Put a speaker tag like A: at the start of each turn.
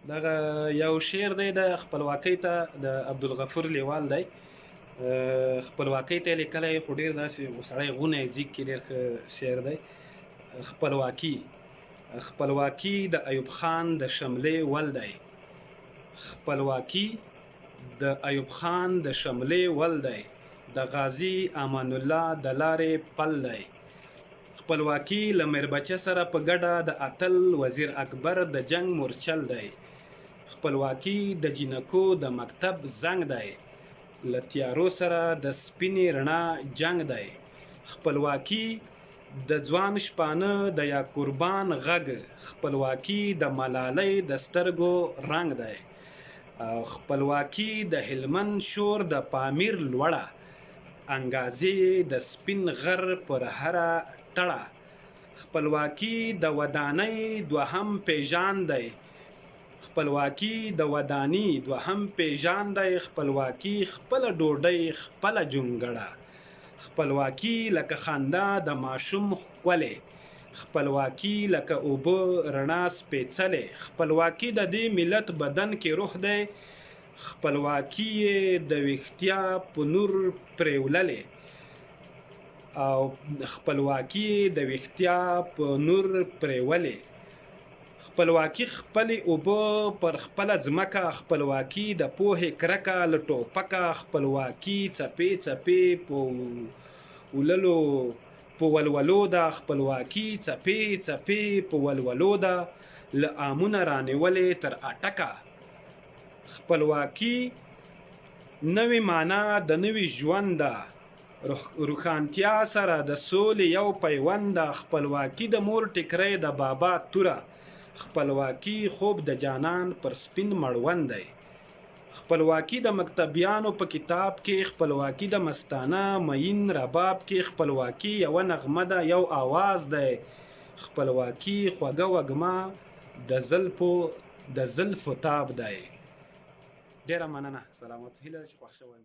A: دغه یو شعر دی د خپلواکۍ ته د عبدالغفور لیوال دی. خپلواکۍ ته یې لیکلی خو ډېر داسې سړی غونی ځیږ کې ډېر ښه شعر دی. خپلواکي د ایوب خان د شملې ول دی. خپلواکي د ایوب خان د شملې ول دی. د غازي امان الله د لارې پل دی. خپلواکي له میربچه سره په ګډه د اتل وزیر اکبر د جنگ مورچل دی. خپلواکي د جینکو د مکتب زنګ دی. له تیارو سره د سپینې رڼا جنگ دی. خپلواکي د ځوان شپانه د یا قربان غږ. خپلواکي د ملالۍ د سترګو رنګ دی. خپلواکي د هلمند شور د پامیر لوړه. انګازې د سپین غر پر هره ټړه. خپلواکي د ودانۍ دوهم پیژان دی. خپلواکي د ودانۍ دوهم پیژان دی. خپلواکي خپله ډوډۍ خپله جونګړه. خپلواکي لکه خندا د ماشوم ښکلې. خپلواکي لکه اوبه رڼا سپېڅلې. خپلواکي د دې ملت بدن کې روح دی. خپلواکي یې د ویښتیا په نور پرېوللې. او خپلواکي د ویښتیا په نور پرېولې. خپلواکي خپلې اوبه پر خپله ځمکه. خپلواکي د پوهې کرکه له ټوپکه. خپلواکي څپې څپې په ولولو ده. خپلواکي څپې څپې په ولولو ده. له امونه رانیولې تر اټکه. خپلواکي نوې معنا د نوي ژوند ده. روښانتیا سره د سولې یو پیوند ده. خپلواکي د مور ټیکری د بابا توره. خپلواکي خوب د جانان پر سپین مړوند دی. خپلواکي د مکتبیانو په کتاب کې. خپلواکي د مستانه مین رباب کې. خپلواکي یوه نغمه ده یو آواز دی. خپلواکي خوږه وږمه د زلفو تاب دی. ډېره مننه. سلامت هیله ده چې خوښ شوی